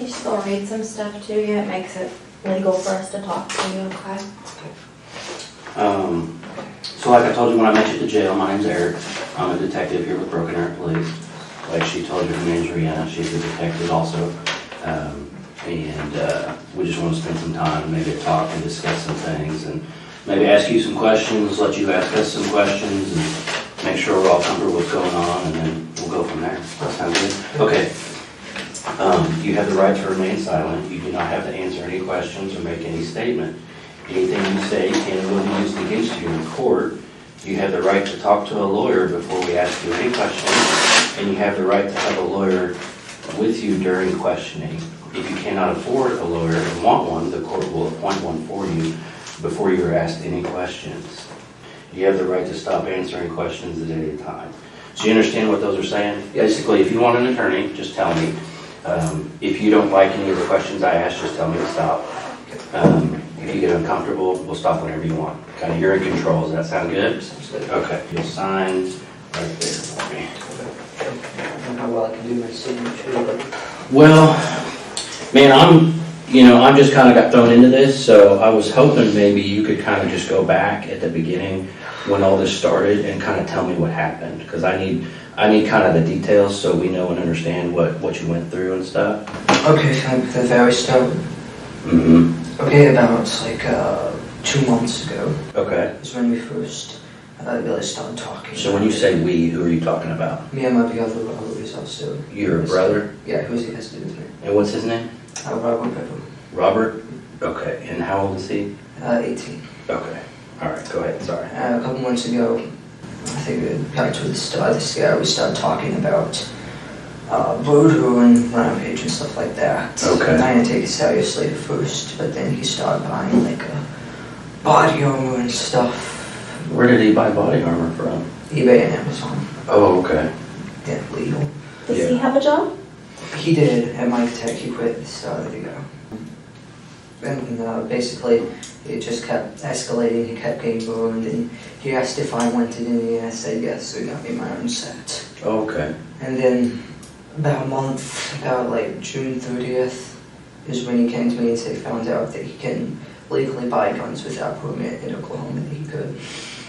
He's still read some stuff to you. It makes it legal for us to talk to you, okay? So like I told you when I met you at the jail, my name's Eric. I'm a detective here with Broken Arrow Police. Like she told you, her name's Rihanna. She's a detective also. We just want to spend some time, maybe talk and discuss some things and maybe ask you some questions, let you ask us some questions and make sure we're all comfortable with what's going on, and then we'll go from there. That sound good? Okay. You have the right to remain silent. You do not have to answer any questions or make any statement. Anything you say can and will be used against you in court. You have the right to talk to a lawyer before we ask you any questions, and you have the right to have a lawyer with you during questioning. If you cannot afford a lawyer and want one, the court will appoint one for you before you are asked any questions. You have the right to stop answering questions at any time. So you understand what those are saying? Basically, if you want an attorney, just tell me. If you don't like any of the questions I ask, just tell me to stop. If you get uncomfortable, we'll stop whenever you want. Kind of, you're in control. Does that sound good? Sounds good. Okay. You'll sign right there for me. I don't know how well I can do my signature, but... Well, man, I'm just kind of got thrown into this, so I was hoping maybe you could kind of just go back at the beginning when all this started and kind of tell me what happened, because I need kind of the details so we know and understand what you went through and stuff. Okay, so the very start. Mm-hmm. Okay, about like 2 months ago. Okay. Is when we first really started talking. So when you say we, who are you talking about? Me and my brother, who is also... Your brother? Yeah, who has to do with me. And what's his name? Robert Bever. Robert? Okay. And how old is he? 18. Okay. All right. Go ahead. Sorry. A couple months ago, I think we got to the start of this year, we started talking about voodoo and rampage and stuff like that. Okay. I didn't take it seriously at first, but then he started buying like a body armor and stuff. Where did he buy body armor from? eBay and Amazon. Oh, okay. Yeah, legal. Does he have a job? He did at Mike Tech. He quit at the start of the year. And basically, it just kept escalating. He kept getting burned, and he asked if I wanted any, and I said yes, so he got me my own set. Okay. And then about a month, about like June 30th, is when he came to me and said he found out that he can legally buy guns without permit in Oklahoma, that he could.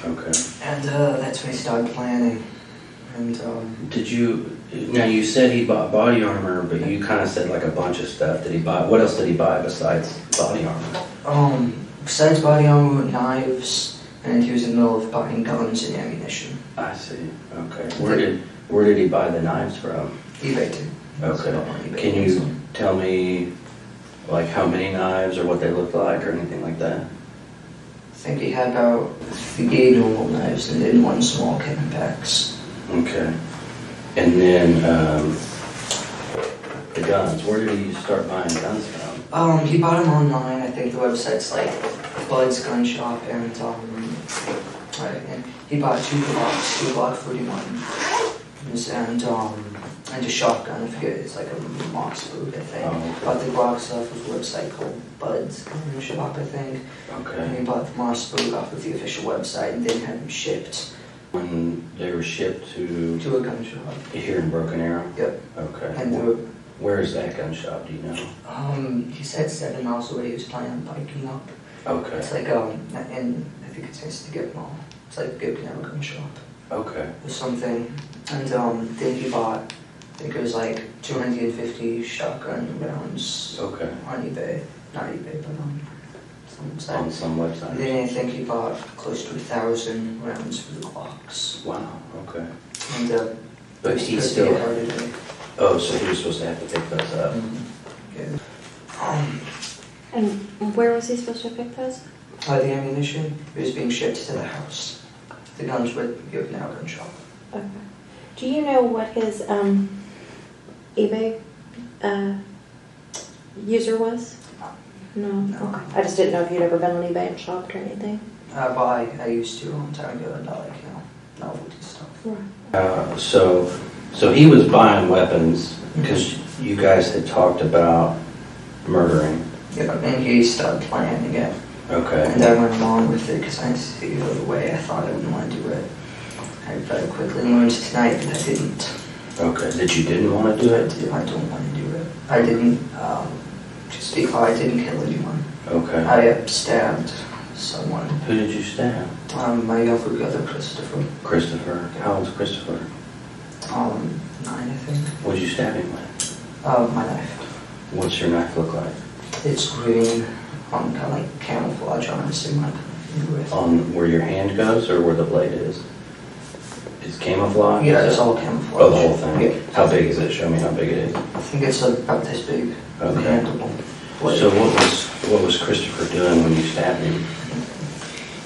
Okay. And that's when he started planning. And now you said he bought body armor, but you kind of said like a bunch of stuff. Did he buy? What else did he buy besides body armor? Besides body armor, knives, and he was in the middle of buying guns and ammunition. I see. Okay. Where did he buy the knives from? eBay too. Okay. Can you tell me like how many knives or what they look like or anything like that? I think he had about 3 normal knives and then 1 small cannon packs. Okay. And then the guns. Where did he start buying guns from? He bought them online. I think the website's like Bud's Gun Shop, and he bought 2 Glock 41s and a shotgun. I forget, it's like a Moss boot, I think. Oh, okay. Bought the Glock stuff with a website called Bud's Gun Shop, I think. Okay. And he bought the Moss boot off of the official website and then had them shipped. When they were shipped to a gun shop. Here in Broken Arrow? Yep. Okay. And where is that gun shop, do you know? he said 7 miles away. He was planning on biking up. Okay. It's like, and I think it's next to Gip Mall. It's like Broken Arrow gun shop. Okay. Or something. And then he bought, I think it was like 250 shotgun rounds. Okay. On eBay. Not eBay, but on some website. On some website. Then I think he bought close to 1,000 rounds for the Glocks. Wow, okay. And But he still... Oh, so he was supposed to have to pick those up. Yeah. And where was he supposed to pick those? The ammunition, it was being shipped to the house. The guns were given out gun shop. Okay. Do you know what his eBay user was? No. Okay. I just didn't know if you'd ever been on eBay and shopped or anything. I used to a long time ago, and I like, novelty stuff. Right. So he was buying weapons because you guys had talked about murdering. Yeah, and he started planning it. Okay. And I went along with it because I didn't see the way I thought I would want to do it. I very quickly learned tonight that I didn't. Okay, that you didn't want to do it? I don't want to do it. I didn't, just because I didn't kill anyone. Okay. I stabbed someone. Who did you stab? My younger brother, Christopher. Christopher. How old's Christopher? 9, I think. What'd you stab him with? My knife. What's your knife look like? It's green, kind of like camouflage, honestly, my with. On where your hand goes or where the blade is? It's camouflage? Yeah, it's all camouflage. Oh, the whole thing? Yeah. How big is it? Show me how big it is. I think it's about this big. Okay. Handleable. So what was Christopher doing when you stabbed him?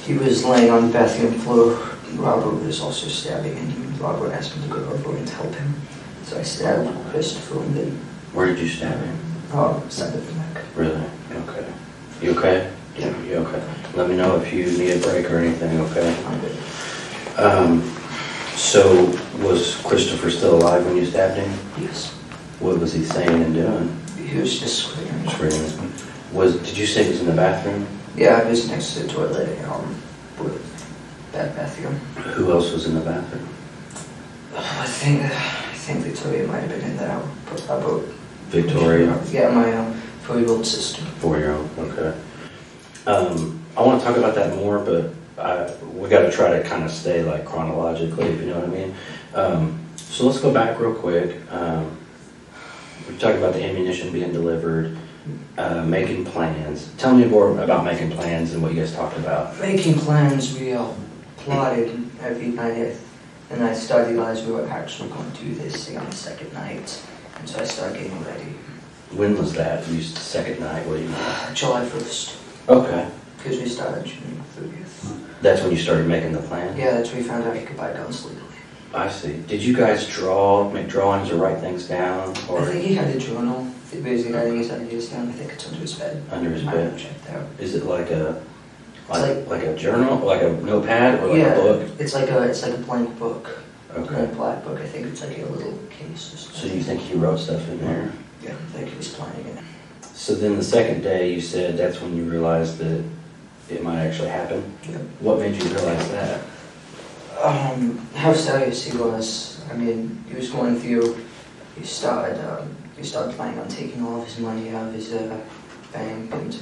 He was laying on the bathroom floor. Robert was also stabbing, and Robert asked him to go over and help him. So I stabbed Christopher, and then Where did you stab him? side of the neck. Really? Okay. You okay? Yeah. You okay? Let me know if you need a break or anything, okay? I'm good. So was Christopher still alive when you stabbed him? Yes. What was he saying and doing? He was just screaming. Screaming. Did you say he was in the bathroom? Yeah, I was next to the toilet, with that bathroom. Who else was in the bathroom? I think Victoria might have been in there. About Victoria? Yeah, my 4-year-old sister. 4-year-old, okay. I want to talk about that more, but we got to try to kind of stay like chronologically, if you know what I mean. So let's go back real quick. We talked about the ammunition being delivered, making plans. Tell me more about making plans and what you guys talked about. Making plans, we plotted every night, and I started realizing we were actually going to do this thing on the second night, and so I started getting ready. When was that? You used the second night, what do you mean? July 1st, Okay. because we started June 30th. That's when you started making the plan? Yeah, that's when we found out you could buy guns legally. I see. Did you guys make drawings or write things down? Or I think he had a journal. Basically, writing his ideas down. I think it's under his bed. under his I bed? haven't checked out. Is it like a It's a journal, like a notepad, or like yeah, a book? it's like a blank book. Okay. A black book. I think it's like a little case or something. So you think he wrote stuff in there? Yeah, I think he was planning it. So then the second day, you said that's when you realized that it might actually happen. Yep. What made you realize that? How serious he was. I mean, he was going through. He started planning on taking all of his money out of his bank and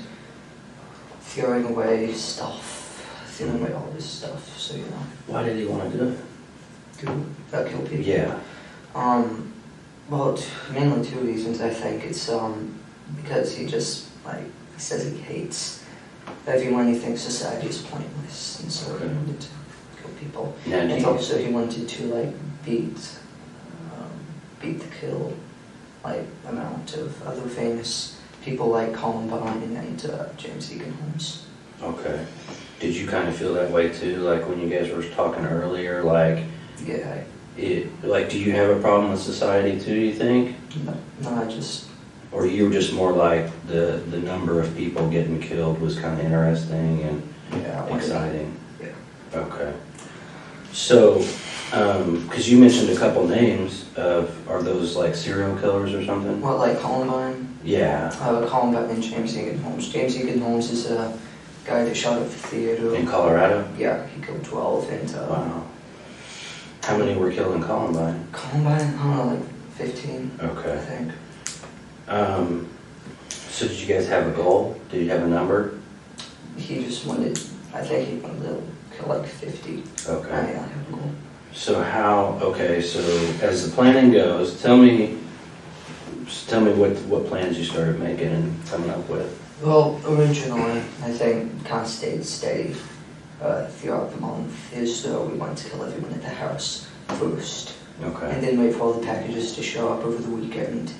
throwing away all his stuff. So Why did he want to do it? to kill people. Yeah. Well, mainly 2 reasons. I think it's because he just he says he hates everyone. He thinks society is pointless, and so he wanted to kill people. Now, And also he wanted to beat the kill amount of other famous people like Columbine and James Egan Holmes. Okay. Did you kind of feel that way too? Like when you guys were talking earlier, Yeah. do you have a problem with society too, do you think? No, I just... Or you were just more like the number of people getting killed was kind of interesting and exciting? Yeah. Okay. So, because you mentioned a couple names are those like serial killers or something? What, like Columbine? Yeah. Columbine and James Egan Holmes. James Egan Holmes is a guy that shot up the theater. In Colorado? Yeah, he killed 12 and... Wow. How many were killed in Columbine? Columbine? I don't know, 15, I Okay. think. So did you guys have a goal? Did you have a number? He just wanted... I think he wanted to kill 50. Okay. I have a goal. So so as the planning goes, tell me what plans you started making and coming up with. Well, originally, I think kind of stayed steady throughout the month. We wanted to kill everyone at the house first, Okay. and then wait for all the packages to show up over the weekend.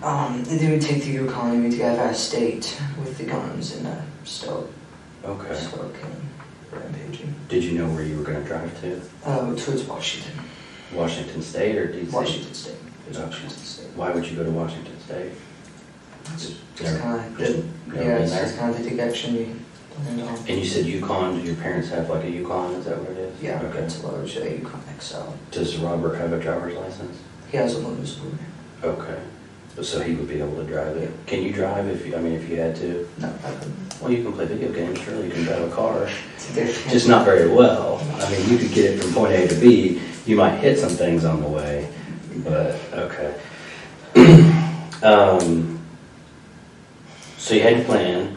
And then we take the Yukon and we'd drive out of state with the guns and start killing, rampaging. Did you know where you were going to drive to? Towards Washington. Washington State or D.C.? Washington State. Okay. Washington State. Why would you go to Washington State? It's Never- kind of just never been there? it's kind of the direction we planned on. And you said Yukon. Do your parents have like a Yukon? Is that what it is? Yeah, Okay. it's a large Yukon XL. Does Robert have a driver's license? He has a motorsport. Okay. So he would be able to drive it. Can you drive if you had to? No, I couldn't. Well, you can play video games. Surely you can drive a car. It's a different. Just not very well. I mean, you could get it from point A to B. You might hit some things on the way, but okay. So you had your plan.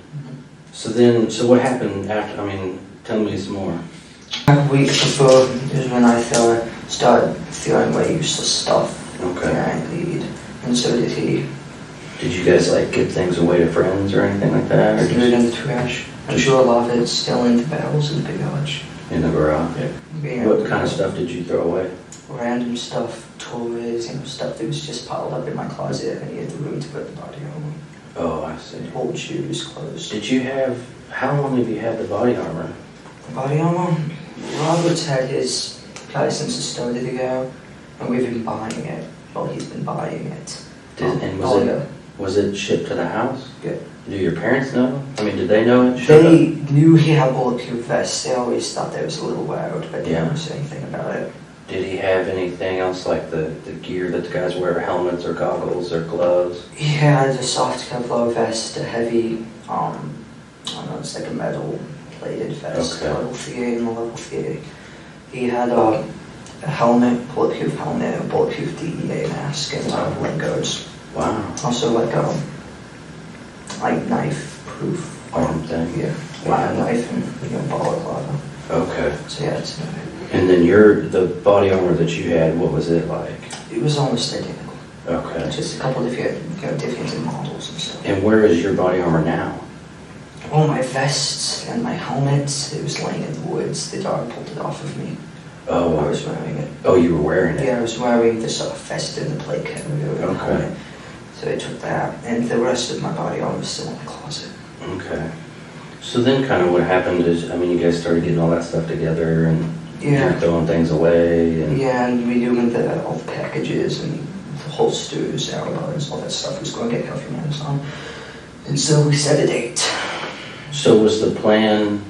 So what happened after? I mean, tell me some more. A week before is when I started feeling way useless stuff. Okay. And I lead, and so did he. Did you guys like give things away to friends or anything like that? Or Threw it in the trash. I'm sure a lot of it's still in the barrels in the garage. in the garage? Yeah. What kind of stuff did you throw away? Random stuff, toys, stuff that was just piled up in my closet, and he had the room to put the body armor. Oh, I see. Old shoes, clothes. How long have you had the body armor? The body armor? Robert's had his probably since it started ago, and we've been buying it. Well, he's been buying it. Was it shipped to the house? Good. Do your parents know? I mean, did they know it? They knew he had bulletproof vests. They always thought that was a little loud, but they Yeah. never said anything about it. Did he have anything else like the gear that the guys wear, helmets or goggles or gloves? He had a soft Kevlar vest, a heavy, I don't know, it's like a metal plated vest, Okay. level 3A and a level 3A. He had a helmet, bulletproof helmet, a bulletproof DEA mask, and a lot of leg guards. Wow. Also like knife-proof Arm thing. Yeah, Wow. knife and balaclava. Okay. So yeah, it's And then the body armor that you had, what was it like? it was almost identical. Okay. Just a couple different in models and stuff. And where is your body armor now? All my vests and my helmets, it was laying in the woods. The dog pulled it off of me. I Oh, was wearing it. you were wearing it? Yeah, I was wearing the sort of vest and the plate carrier and the Okay. helmet. So I took that, and the rest of my body armor was still in the closet. Okay. So then kind of what happened is, I mean, you guys started getting all that stuff together and Yeah. you're throwing things away and... Yeah, and we doing all the packages and the holsters, alibis, all that stuff was going to get help from Amazon. And so we set a date. So was the plan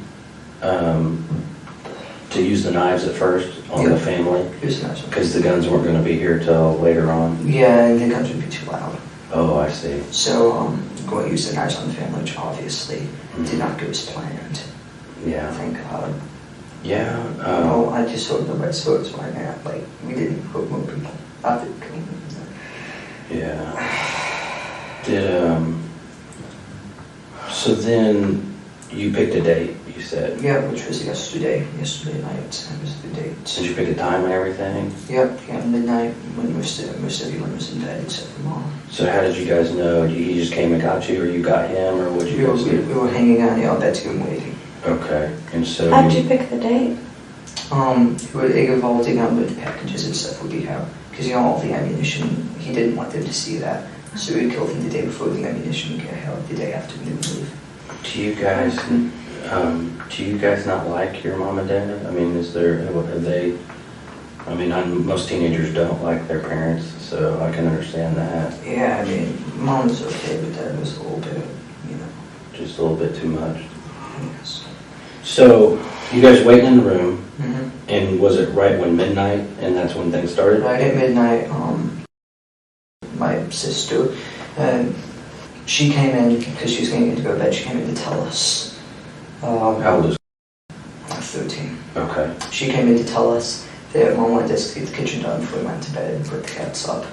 to use the knives at first on Yeah. the family? Here's the next one. Because the guns weren't going to be here till later on? Yeah, and the guns would be too loud. Oh, I see. So going to use the knives on the family, which obviously did not go as planned. Yeah. Thank God. Yeah. I just hope the red swords why not. Like, we didn't hook more people. I did kill them. Yeah. So then you picked a date, you said? Yeah, which was yesterday night. That was the date. Did you pick a time and everything? Yep, yeah, midnight when most everyone was in bed except for Mom. So how did you guys know? He just came and got you, or you got him, or what did you guys do? We were hanging out in our bedroom waiting. Okay, and so... How did you pick the date? We were evolving on with the packages and stuff we have. Because, all the ammunition, he didn't want them to see that. So we killed him the day before the ammunition would get held, the day after we didn't leave. Do you guys not like your mom and dad? I mean, most teenagers don't like their parents, so I can understand that. Yeah, Mom was okay, but Dad was a little bit, Just a little bit too much. Yes. So, you guys waiting in the room, Mm-hmm. and was it right when midnight, and that's when things started? Right at midnight, my sister, she came in, because she was getting to go to bed, she came in to tell us. How old is 13. Okay. She came in to tell us that Mom wanted us to get the kitchen done before we went to bed and put the cats up.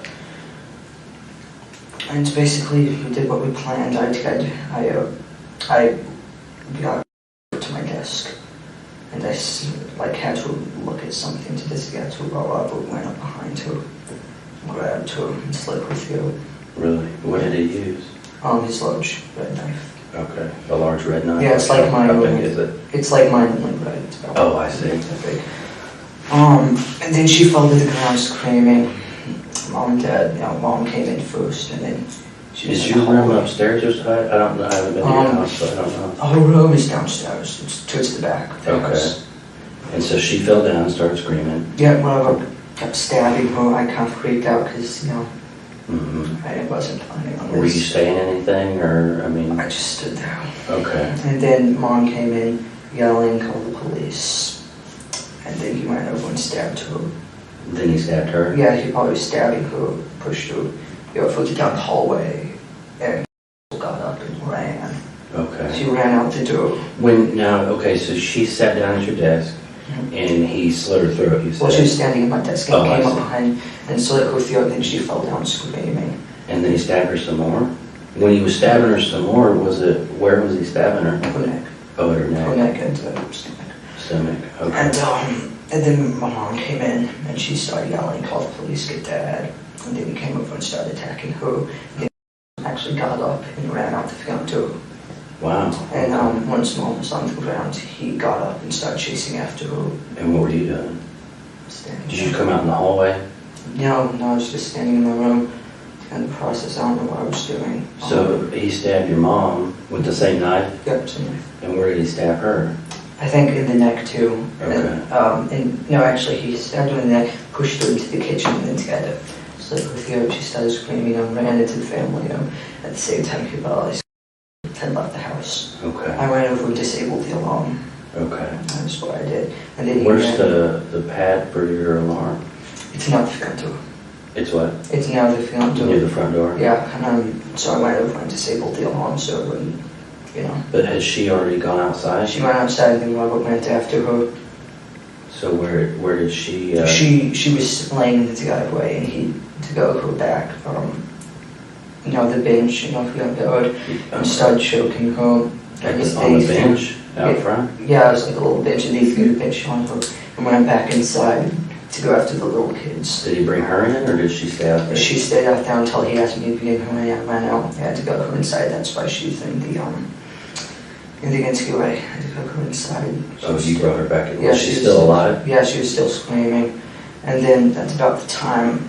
And basically, we did what we planned. I got to my desk, and I had to look at something to just get to Robert went up behind her, grabbed her, and slit her throat. Really? What did he use? His large red knife. Okay. A large red knife? Yeah, it's like mine. How big is it? It's like mine, only red. It's about Oh, I see. that big. And then she fell to the ground screaming. Mom and Dad, Mom came in first, and then she was Is in your the room hallway. upstairs or side? I don't know. I haven't been to your house, so I don't know. Her room is downstairs. It's towards the back of the Okay. house. And so she fell down and started screaming. Yeah, Robert kept stabbing her. I kind of freaked out because, Mm-hmm. I wasn't planning on Were you this. saying anything, or, I mean... I just stood there. Okay. And then Mom came in yelling, call the police. And then he went over and stabbed her. Then he stabbed her? Yeah, he probably was stabbing her, pushed her, flipped down the hallway, and got up and ran. Okay. She ran out the door. So she sat down at your desk, and he slit her throat, you said? Well, she was standing at my desk and Oh, I came up see. behind and slit her throat, and then she fell down screaming. And then he stabbed her some more? When he was stabbing her some more, where was he stabbing her? Her neck. Oh, at her neck. Her neck and stomach. Stomach, okay. And then my mom came in and she started yelling, called the police, get Dad. And then he came over and started attacking her. And he actually got up and ran out the front door. Wow. And once Mom was on the ground, he got up and started chasing after her. And what were you doing? Standing Did you come out in the hallway? No, I was just standing in my room. In the process, I don't know what I was doing. So he stabbed your mom with the same knife? Yep, same knife. And where did he stab her? I think in the neck too. Okay. And no, actually, he stabbed her in the neck, pushed her into the kitchen, and then scared her. So with her, she started screaming and ran into the family room. At the same time, he realized had left the house. Okay. I ran over and disabled the alarm. Okay. That's what I did. And then Where's the pad for your alarm? It's not the front door. It's what? It's now the front door. Near the front door? Yeah, and so I went over and disabled the alarm so it wouldn't, you know. But had she already gone outside? She went outside and then Robert went after her. So where did she... She was laying in the driveway and he to go her back from, you know, the bench, you know, front yard, and started choking her. On the bench out front? Yeah, it was like a little bench, and he threw the bench on her and went back inside to go after the little kids. Did he bring her in, or did she stay out there? She stayed out there until he asked me to bring her in. I ran out. I had to go her inside. That's why she's in the NCQA. I had to go her inside. Oh, you brought her back in. Yeah, Was she still alive? Yeah, she was still screaming. And then that's about the time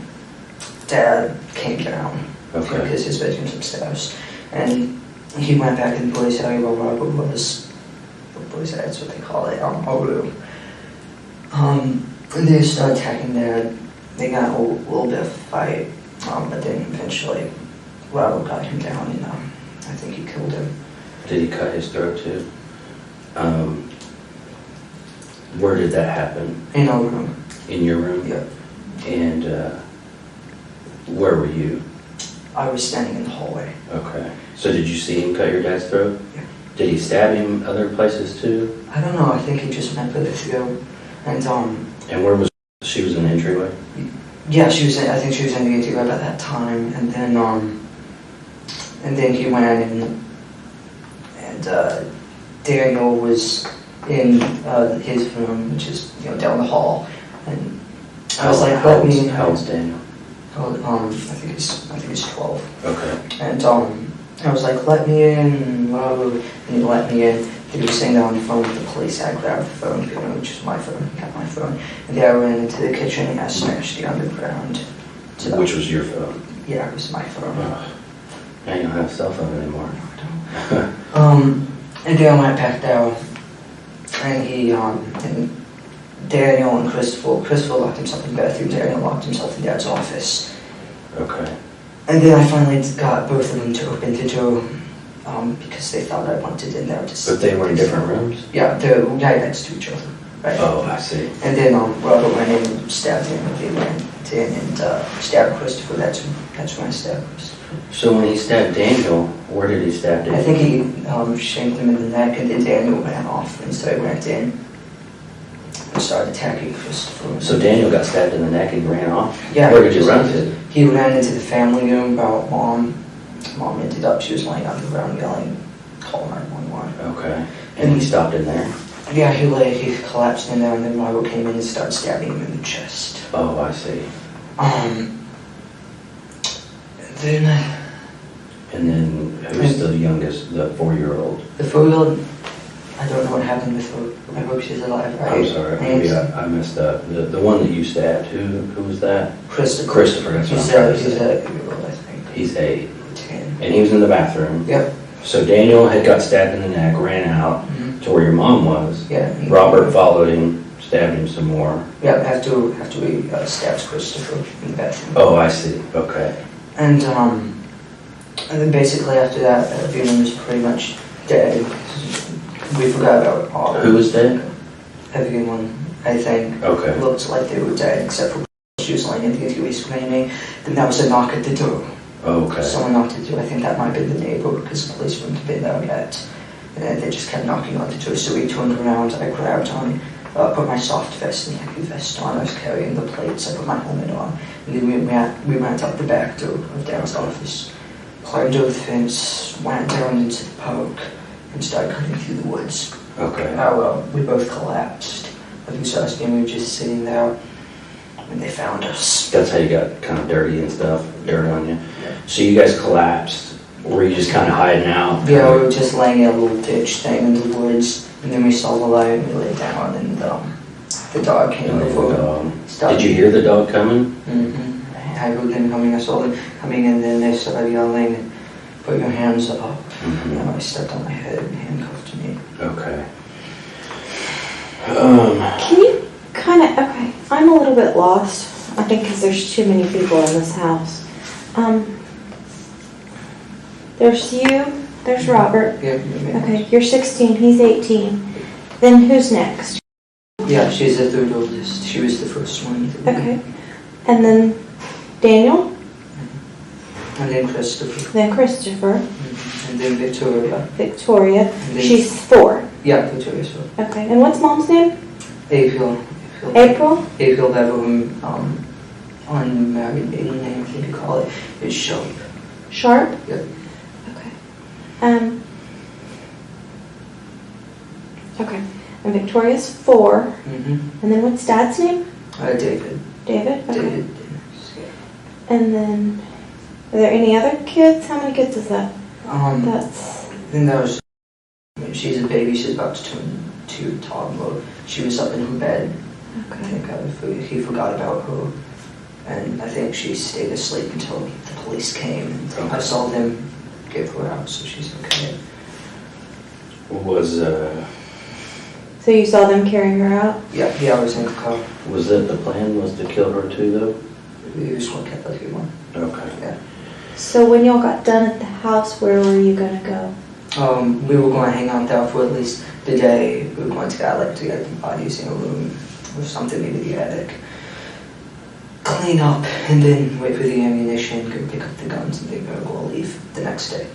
Dad came down. Okay. Because his bedroom's upstairs. And he went back in the boys' area where Robert was. The boys' area, that's what they call it, our room. And they started attacking Dad. They got a little bit of a fight, but then eventually Robert got him down and I think he killed him. Did he cut his throat too? Where did that happen? In our room. In your room? Yeah. And where were you? I was standing in the hallway. Okay. So did you see him cut your dad's throat? Yeah. Did he stab him other places too? I don't know, I think he just went for the throat. And where was she? Was in the entryway? Yeah, I think she was in the entryway at that time, and then he went in and Daniel was in his room, which is, you know, down the hall, and I was like, how old's Daniel? I think he's 12. Okay. And I was like, let me in, and he let me in. He was sitting down on the phone with the police. I grabbed the phone, which is my phone. He got my phone. And then I ran into the kitchen and I smashed the underground. Which was your phone? Yeah, it was my phone. Oh. Now you don't have a cell phone anymore. No, I don't. And then I went back down. And and Daniel and Christopher locked himself in the bathroom. Daniel locked himself in Dad's office. Okay. And then I finally got both of them to open the door. Because they thought I wanted in there. But they were in different rooms? Yeah, they're right next to each other. Right? Oh, I see. And then Robert went in and stabbed him, and they went in and stabbed Christopher. That's when I stabbed Christopher. So when he stabbed Daniel, where did he stab Daniel? I think he shanked him in the neck, and then Daniel ran off, and so he went in and started attacking Christopher. So Daniel got stabbed in the neck and ran off? Yeah. Where did you run to? He ran into the family room about Mom. Mom ended up, she was laying on the ground yelling, call 911. Okay. And he stopped in there? Yeah, he collapsed in there, and then Robert came in and started stabbing him in the chest. Oh, I see. And then who's the youngest, the 4-year-old? The 4-year-old, I don't know what happened with her. I hope she's alive, right? I'm sorry, maybe I messed up. The one that you stabbed, who was that? Christopher. Christopher, that's what I'm trying to say. He's 8-year-old, I think. He's 8. 10. And he was in the bathroom. Yep. So Daniel had got stabbed in the neck, ran out to where your mom was. Yeah. Robert followed him, stabbed him some more. Yeah, after he stabbed Christopher in the bathroom. Oh, I see. Okay. And then basically after that, everyone was pretty much dead. We forgot about all. Who was dead? Everyone, I think, Okay. looked like they were dead, except for she was laying in the NTV screaming. Then there was a knock at the door. Okay. Someone knocked at the door. I think that might have been the neighbor because the police wouldn't have been there yet. And then they just kept knocking on the door. So we turned around. I grabbed on, put my soft vest and heavy vest on. I was carrying the plates. I put my helmet on. And then we went up the back door of Dad's office, climbed over the fence, went down into the park, and started cutting through the woods. Okay. We both collapsed. Nothing saw us, and we were just sitting there when they found us. That's how you got kind of dirty and stuff, dirt on you. Yeah. So you guys collapsed. Were you just kind of hiding out? Yeah, we were just laying in a little ditch thing in the woods, and then we saw the light and we lay down, and the dog came over. Did you hear the dog coming? Mm-hmm. I heard them coming, I saw them coming, and then they started yelling, and put your hands up. Mm-hmm. And I stepped on my head and handcuffed me. Okay. Can you okay, I'm a little bit lost, I think, because there's too many people in this house. There's you, there's Robert. Yeah. Okay, you're 16, he's 18. Then who's next? Yeah, she's the third oldest. She was the first one. Okay. And then Daniel, And then Christopher. then Christopher, And then Victoria. Victoria. And then- She's 4. Yeah, Victoria's one. Okay, and what's mom's name? April. April? April Bever, unmarried maiden name, I think you call it, is Sharp. Sharp? Yep. Okay. Okay. And Victoria's 4. Mm-hmm. And then what's dad's name? David. David? Okay. David. And then, are there any other kids? How many kids is that? That's... Then there was, she's a baby, she's about to turn 2 toddler. She was up in her bed. I Okay. think he forgot about her. And I think she stayed asleep until the police came. And Okay. I saw them give her out, so she's okay. So you saw them carry her out? Yeah, I was in the car. Was it the plan was to kill her too, though? We just want to get that one. Okay. Yeah. So when y'all got done at the house, where were you gonna go? We were going to hang out there for at least the day. We were going to get the bodies in a room or something, maybe the attic. Clean up and then wait for the ammunition, go pick up the guns, and then go leave the next day.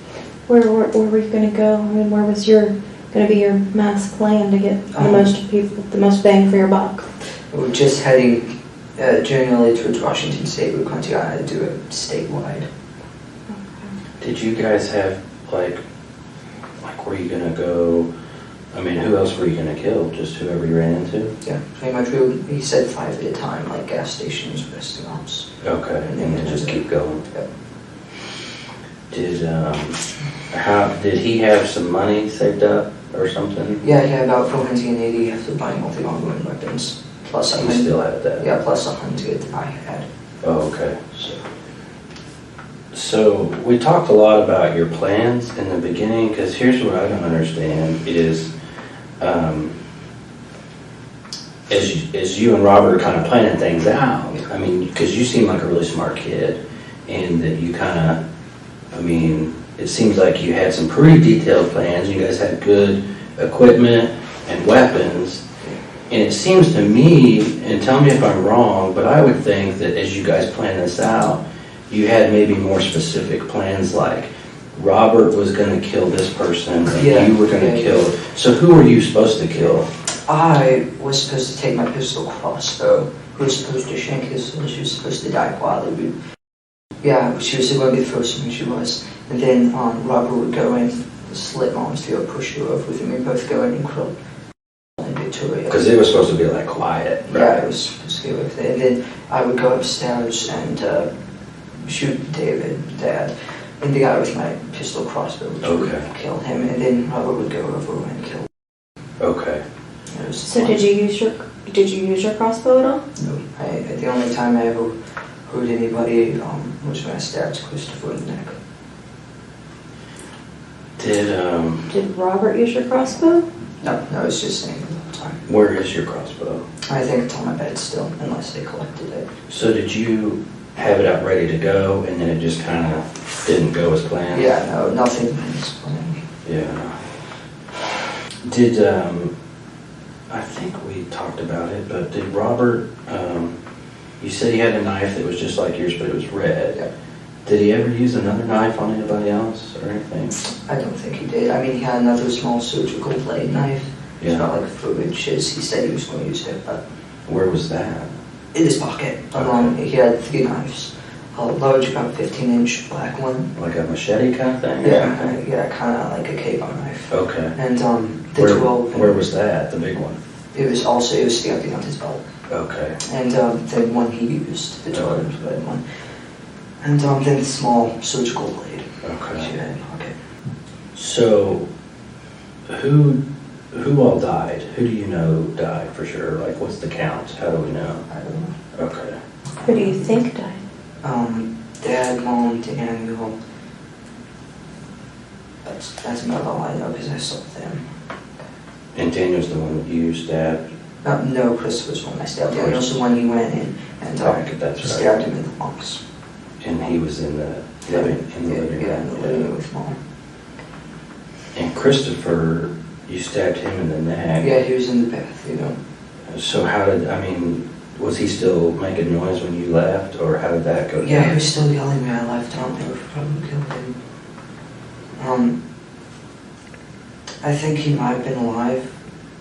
Where were you gonna go? I mean, where was gonna be your mass plan to get the most people, the most bang for your buck? We were just heading generally towards Washington State. We were going to do it statewide. Did you guys have, like, were you gonna go, I mean, who else were you gonna kill? Just whoever you ran into? Yeah, pretty much. He said 5 at a time, like gas stations, restaurants. Okay, and then just keep going. Yep. Did he have some money saved up or something? Yeah, about 480 after buying all the ongoing weapons. Plus You still have that? Yeah, plus 100 I had. Oh, okay. So we talked a lot about your plans in the beginning, because here's what I don't understand is, as you and Robert are kind of planning things out, I mean, because you seem like a really smart kid, and that you kind of, I mean, it seems like you had some pretty detailed plans. You guys had good equipment and weapons, and it seems to me, and tell me if I'm wrong, but I would think that as you guys plan this out, you had maybe more specific plans, like Robert was going to kill this person, and you were going to kill. So who were you supposed to kill? I was supposed to take my pistol crossbow. Who was supposed to shank his son. She was supposed to die quietly. Yeah, she was going to be the first one, she was. And then Robert would go in, slit mom's throat, push her over with him, and both go in and kill Victoria. Because it was supposed to be like quiet, right? Yeah, it was supposed to be with it. And then I would go upstairs and shoot David, Dad, and the guy with my pistol crossbow would kill him, and then Robert would go over and kill him. Okay. So did you use your crossbow at all? No. The only time I ever hurt anybody was when I stabbed Christopher in the neck. Did Robert use your crossbow? No, it's just saying all the time. Where is your crossbow? I think it's on my bed still, unless they collected it. So did you have it out ready to go, and then it just kind of didn't go as planned? Yeah, no, nothing is planned. Yeah. Did, I think we talked about it, but did Robert, you said he had a knife that was just like yours, but it was red. Yeah. Did he ever use another knife on anybody else or anything? I don't think he did. I mean, he had another small surgical blade knife. It's Yeah. about like 4 inches. He said he was going to use it, but Where was that? in his pocket. He had 3 knives. A large, about 15-inch black one. Like a machete kind of thing? Yeah, kind of like a K-bar knife. Okay. And the 12. Where was that? The big one? It was stabbed on his belt. Okay. And the one he used, the 12-inch blade one. And then the small surgical blade. Okay. She had in his pocket. So, who all died? Who do you know died for sure? Like, what's the count? How do we know? I don't know. Okay. Who do you think died? Dad, Mom, Daniel. That's about all I know because I saw them. And Daniel's the one that you stabbed? No, Christopher's one I stabbed. Daniel's the one he went in and That's right. stabbed him in the lungs. And he was in the living room? Yeah, in the living room with Mom. And Christopher, you stabbed him in the neck. Yeah, he was in the bath, you know. So was he still making noise when you left, or how did that go down? Yeah, he was still yelling when I left. I don't know if I probably killed him. I think he might have been alive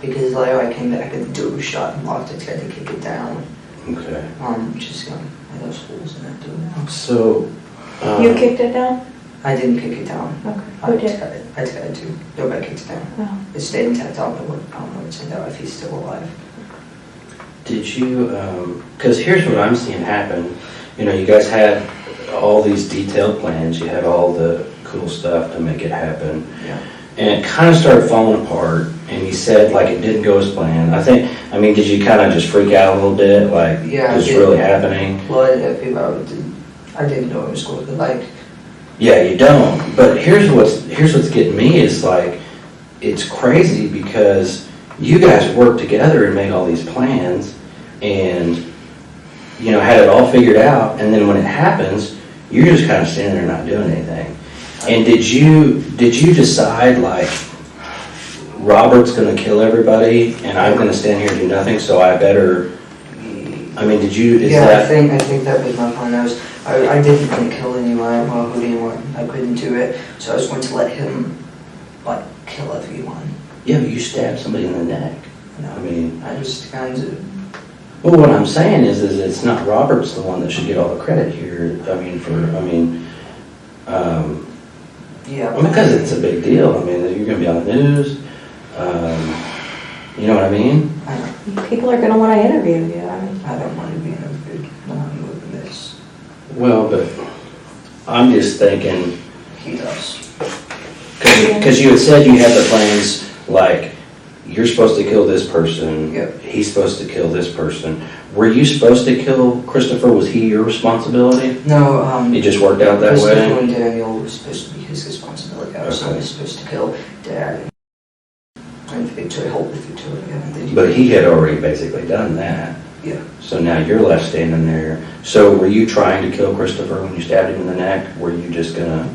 because later I came back and the door was shut and locked. I tried to kick it down. Okay. Just those holes in that door now. So. You kicked it down? I didn't kick it down. Okay. Who did? I tried to. Nobody kicked it down. Oh. It stayed intact. I don't know what's in there if he's still alive. Did you, because here's what I'm seeing happen. You know, you guys had all these detailed plans. You had all the cool stuff to make it happen. Yeah. And it kind of started falling apart. And you said, like, it didn't go as planned. Did you kind of just freak out a little bit? Like, Yeah, what's really happening? Well, I didn't know it was going to, like... Yeah, you don't. But here's what's getting me is, like, it's crazy because you guys worked together and made all these plans and, you know, had it all figured out. And then when it happens, you're just kind of standing there not doing anything. And did you decide, like, Robert's going to kill everybody and I'm going to stand here and do nothing, so I better... did you... I think that was my plan. I didn't want to kill anyone. I couldn't do it, so I was going to let him, like, kill everyone. Yeah, but you stabbed somebody in the neck. No, I just kind of... Well, what I'm saying is it's not Robert's the one that should get all the credit here. Because it's a big deal. You're going to be on the news. You know what I mean? I know. People are going to want to interview you. I don't want to be interviewed. No, I'm moving this. Well, but I'm just thinking... He does. Because you had said you had the plans, like, you're supposed to kill this person. Yep. He's supposed to kill this person. Were you supposed to kill Christopher? Was he your responsibility? No, it just worked out that Christopher way? and Daniel was supposed to be his responsibility. I was only supposed to kill Dad and Victoria, hold with Victoria. But he had already basically done that. Yeah. So now you're left standing there. So were you trying to kill Christopher when you stabbed him in the neck? Were you just gonna...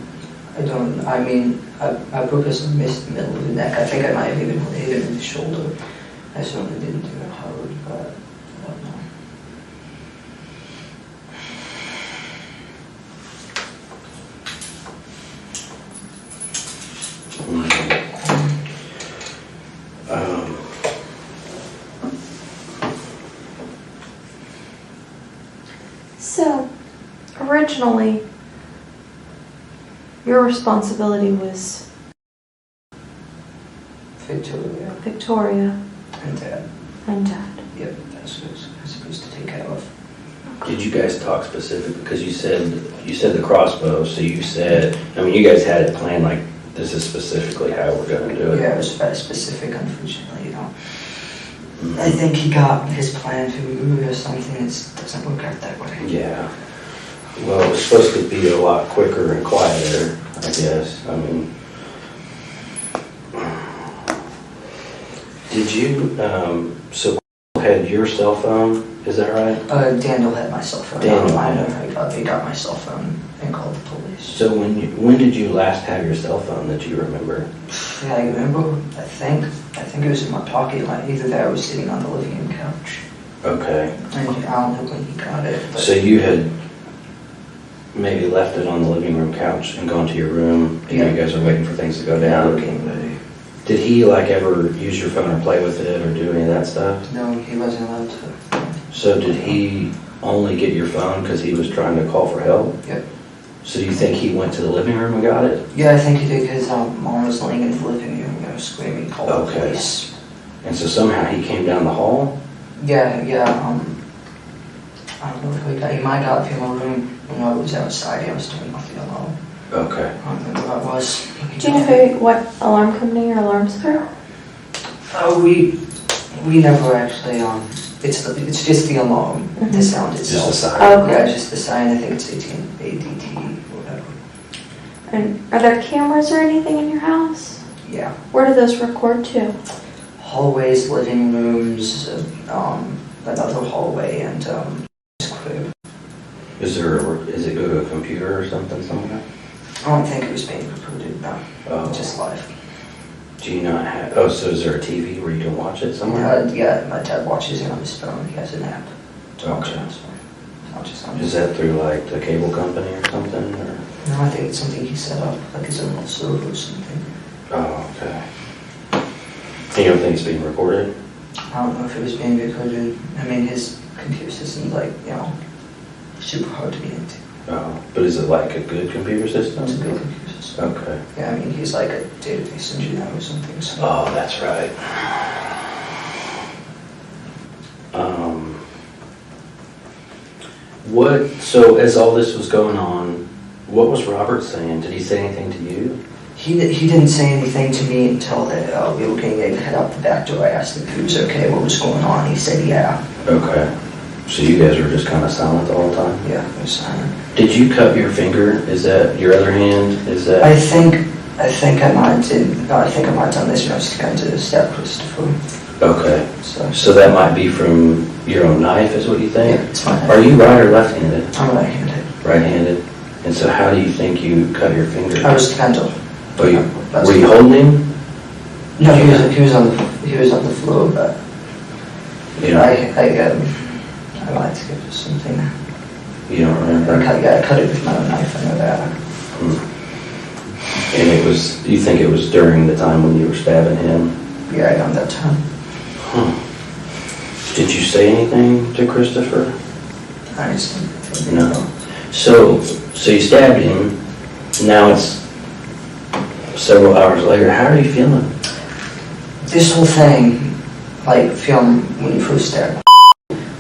I purposely missed the middle of the neck. I think I might have even hit him in the shoulder. I certainly didn't do it hard, but I don't know. So, originally, your responsibility was Victoria And Dad. and Dad. Yep, that's what I was supposed to take care of. Did you guys talk specifically? Because you said the crossbow, so you said, you guys had it planned, like, this is specifically how we're going to do it. Yeah, it was very specific, unfortunately, I think he got his plan to move or something. It doesn't work out that way. Yeah. Well, it was supposed to be a lot quicker and quieter, I guess. Did you, so had your cell phone, is that right? Daniel had my cell phone. Daniel. I know he got my cell phone and called the police. So when did you last have your cell phone that you remember? Yeah, I remember. I think it was in my pocket. Like either that or I was sitting on the living room couch. Okay. And I don't know when he got it. But So you had maybe left it on the living room couch and gone to your room, and Yeah. you guys are waiting for things to go down. getting ready. Did he ever use your phone or play with it or do any of that stuff? No, he wasn't allowed to. So did he only get your phone because he was trying to call for help? Yep. So do you think he went to the living room and got it? Yeah, I think he did because mom was laying in the living room, screaming, call the Okay. police. And so somehow he came down the hall? Yeah, I don't know if he might have got in my room when I was outside. I was doing nothing alone. Okay. I don't remember what it was. Do you know what alarm company your alarm's through? Oh, we never actually, it's just the alarm, the sound itself. Just a sign? Okay. Yeah, just the sign. I think it's ADT, whatever. And are there cameras or anything in your house? Yeah. Where do those record to? Hallways, living rooms, another hallway, and his crib. Is it go to a computer or something somewhere? I don't think it was being recorded, no. Oh. Just live. Do you not have, so is there a TV where you can watch it somewhere? Yeah, my dad watches it on his phone. He has an app to watch it Okay. on his phone. Not just on Is that through like the cable company or something? Or? No, I think it's something he set up, like his own little server or something. Oh, okay. And you don't think it's being recorded? I don't know if it was being recorded. I mean, his computer system's like, super hard to get into. Oh, but is it like a good computer system? It's a good computer system. Okay. Yeah, I mean, he's like a database engineer or something, so. Oh, that's right. So as all this was going on, what was Robert saying? Did he say anything to you? He didn't say anything to me until that we were getting ready to head out the back door. I asked him if he was okay, what was going on. He said, yeah. Okay. So you guys were just kind of silent the whole time? Yeah, it was silent. Did you cut your finger? Is that your other hand? Is that? I think I might have done this when I was trying to stab Christopher. Okay. So that might be from your own knife, is what you think? yeah, it's fine. Are you right or left-handed? I'm right-handed. Right-handed. And so how do you think you cut your finger? I was trying to. Were you holding him? No, he was on the floor, but Yeah. I might have given something. You don't remember? I cut it with my own knife. I know that. And you think it was during the time when you were stabbing him? Yeah, around that time. Did you say anything to Christopher? I just No. So you stabbed him. Now it's several hours later. How are you feeling? This whole thing, like film when you first stabbed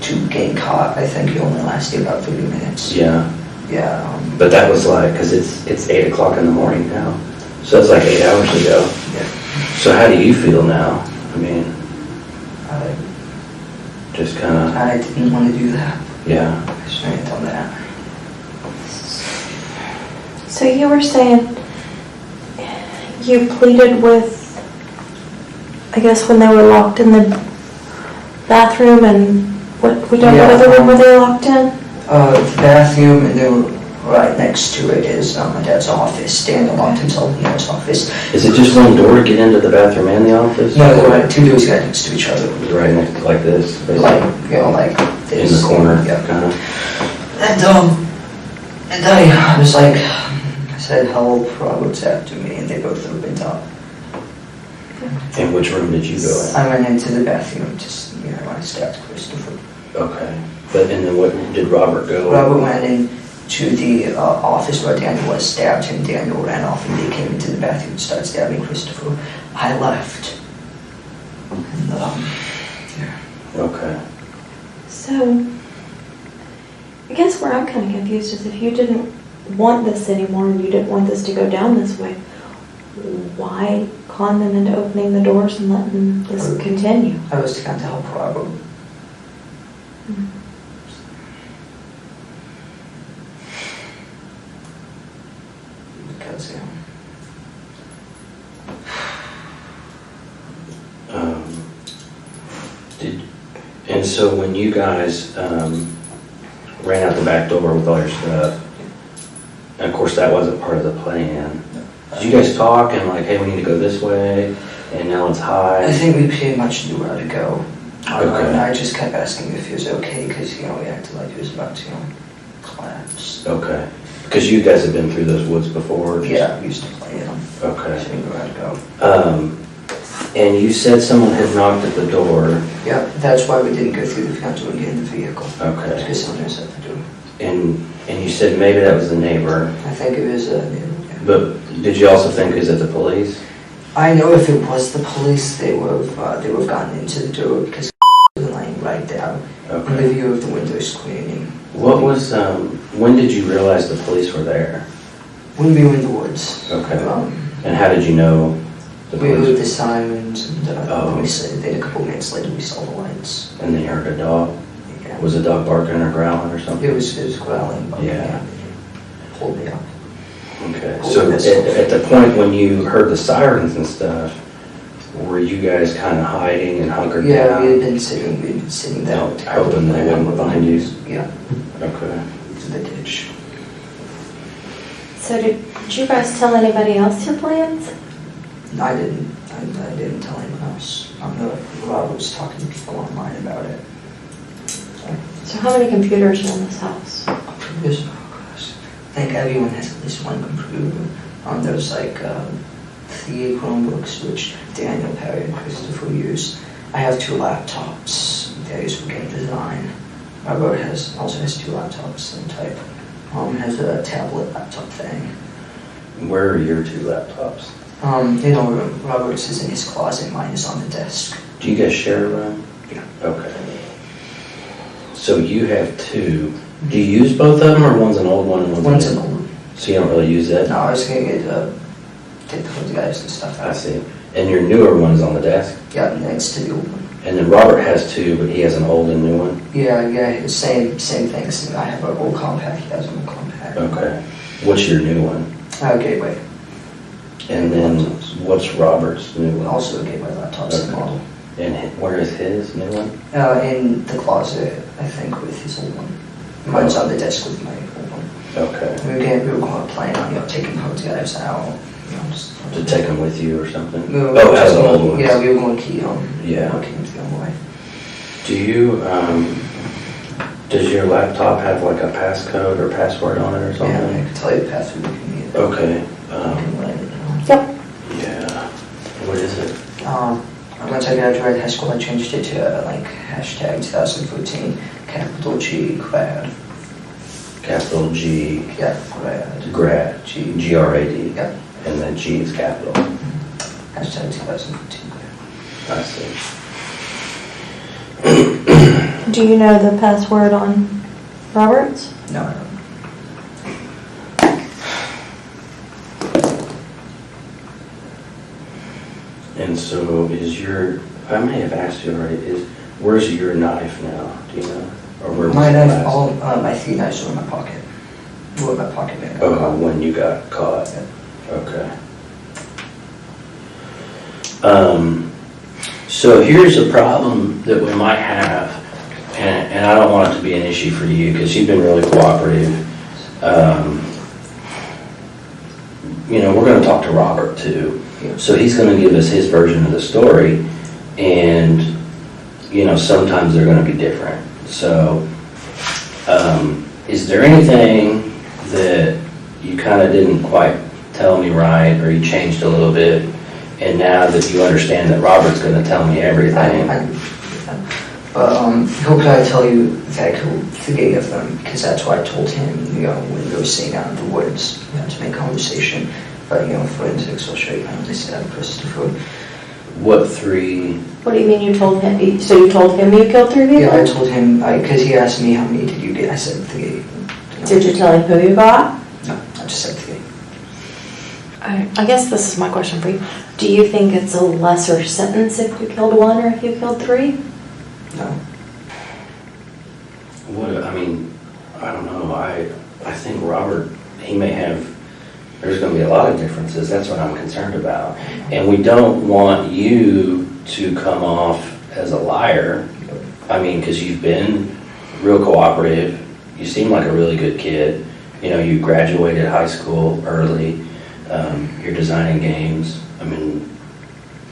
to getting caught, I think it only lasted about 30 minutes. Yeah. Yeah. But that was like, because it's 8 o'clock in the morning now. So it's like 8 hours ago. Yeah. So how do you feel now? I mean, I just kind of, I didn't want to do that. yeah. I shouldn't have done that. So you were saying you pleaded with, I guess when they were locked in the bathroom and we don't know the room where they were locked in? The bathroom, and then right next to it is my dad's office. Dan locked himself in his office. Is it just one door to get into the bathroom and the office? No, they're right, two doors right next to each other. Right next, like this, basically? Like this. In the corner, Yeah. kind of? And I was like, I said, help, Robert's after me, and they both opened up. And which room did you go in? I went into the bathroom, just, when I stabbed Christopher. Okay. And then what did Robert go? Robert went into the office where Daniel was, stabbed him. Daniel ran off, and they came into the bathroom and started stabbing Christopher. I left. And, yeah. Okay. So, I guess where I'm kind of confused is if you didn't want this anymore and you didn't want this to go down this way, why con them into opening the doors and letting this continue? I was trying to help Robert. Because, And so when you guys ran out the back door with all your stuff, and of course that wasn't part of the plan, did you guys talk and like, hey, we need to go this way, and now it's high? I think we pretty much knew where to go. Okay. I just kept asking if he was okay, because, we acted like he was about to, collapse. Okay. Because you guys have been through those woods before? Yeah, we used to play in them. Okay. So we knew where to go. And you said someone had knocked at the door. Yeah, that's why we didn't go through the front door and get in the vehicle. Okay. Because someone was at the door. And you said maybe that was the neighbor. I think it was yeah. But did you also think it was the police? I know if it was the police, they would have gotten into the door because was laying right down. Okay. In the view of the window screening. What was, when did you realize the police were there? When we were in the woods. Okay. And how did you know the We heard police? the sirens and Oh. we said then a couple minutes later we saw the lights. And then you heard a dog? Yeah. Was the dog barking or growling or something? It was growling, but Yeah. pulled me up. Okay. So at the point when you heard the sirens and stuff, were you guys kind of hiding and hunkered Yeah, down? we had been sitting there. Hoping they wouldn't find you? Yeah, Okay. to the ditch. So did you guys tell anybody else your plans? No, I didn't. I didn't tell anyone else. I know Robert was talking to people online about it. So how many computers are in this house? Computers, oh gosh. I think everyone has at least one computer. There's like 3 Chromebooks, which Daniel, Perry, and Christopher use. I have 2 laptops. They use for game design. Robert also has 2 laptops, same type. Has a tablet laptop thing. Where are your 2 laptops? Robert's is in his closet, mine is on the desk. Do you guys share a room? Yeah. Okay. So you have 2. Do you use both of them, or one's an old one and One's a an new old one? one. So you don't really use that? No, I was gonna take the photographs and stuff I out. see. And your newer one is on the desk? Yeah, next to the old one. And then Robert has 2, but he has an old and new one? Yeah, same things. I have an old compact, he has an old compact. Okay. What's your new one? Gateway. And then what's Robert's new one? Also a Gateway laptop, same Okay. model. And where is his new one? In the closet, I think, with his old one. Mine's on the desk with my old one. Okay. We were going to plan on, taking photographs out. Just To take them with you or something? We were Oh, as just an old going- one? Yeah, we were going to keep Yeah. looking to go away. Do you, does your laptop have like a passcode or password on it or Yeah, I something? can tell you the password if you need it. Okay. I can write it down. Yep. Yeah. What is it? Once I graduated high school, I changed it to hashtag 2014, capital G, grad. Capital G, Yeah, grad. grad, G-R-A-D. Yeah, And then G is capital. hashtag 2014 grad. I see. Do you know the password on Robert's? No, I don't. And so I may have asked you already, where's your knife now? Do you know? Or where was My it knife, last? all my 3 knives were in my pocket. Were in my pocket bag. Oh, when you got caught? Yeah. Okay. So here's a problem that we might have, and I don't want it to be an issue for you because you've been really cooperative. We're going to talk to Robert too. Yeah. So he's going to give us his version of the story, and sometimes they're going to be different. So is there anything that you kind of didn't quite tell me right, or you changed a little bit, and now that you understand that Robert's going to tell me everything? But he'll probably tell you that he'll forgive them, because that's what I told him, when we were sitting out in the woods, to make conversation. But, forensics will show you how they said Christopher. What 3? What do you mean you told him? So you told him you killed 3 people? Yeah, I told him, because he asked me how many did you get, I said 3. Did you tell him who you got? No, I just said 3. I guess this is my question for you. Do you think it's a lesser sentence if you killed 1 or if you killed 3? No. I don't know. I think Robert, there's going to be a lot of differences. That's what I'm concerned about. And we don't want you to come off as a liar. Because you've been real cooperative. You seem like a really good kid. You graduated high school early. You're designing games.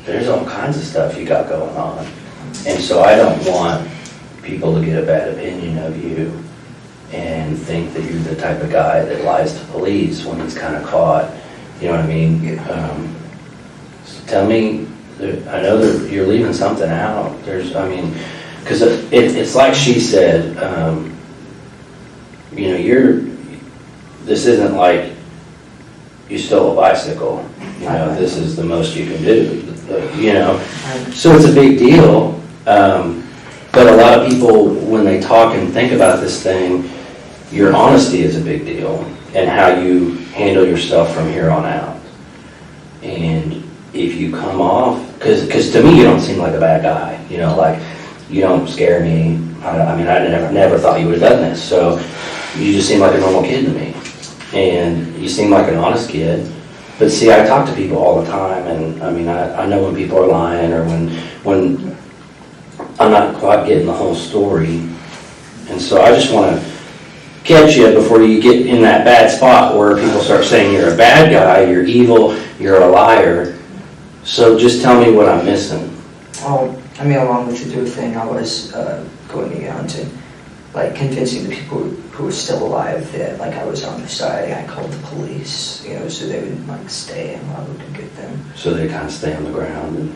There's all kinds of stuff you got going on. And so I don't want people to get a bad opinion of you and think that you're the type of guy that lies to police when he's kind of caught. You know what I mean? Yeah. So tell me I know that you're leaving something out. I mean, because it's like she said, you know, this isn't like you stole a bicycle. You know, this is the most you can do. You know, so it's a big deal. But a lot of people, when they talk and think about this thing, your honesty is a big deal, and how you handle yourself from here on out. And if you come off, because to me you don't seem like a bad guy. You know, like you don't scare me. I mean, I never thought you would have done this. So you just seem like a normal kid to me, and you seem like an honest kid. But see, I talk to people all the time, and I mean, I know when people are lying, or when I'm not quite getting the whole story. And so I just want to catch you before you get in that bad spot where people start saying you're a bad guy, you're evil, you're a liar. So just tell me what I'm missing. Oh, I mean, along with the do thing, I was going around to, like, convincing the people who were still alive that, like, I was on their side. I called the police, you know, so they would, like, stay and I would get them. So they kind of stay on the ground, and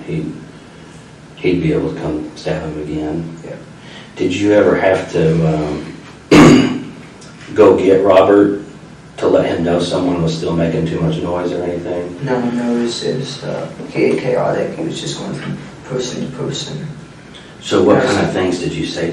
he'd be able to come stab him again. Yeah. Did you ever have to go get Robert to let him know someone was still making too much noise or anything? No, it was chaotic. He was just going from person to person. So what kind of things did you say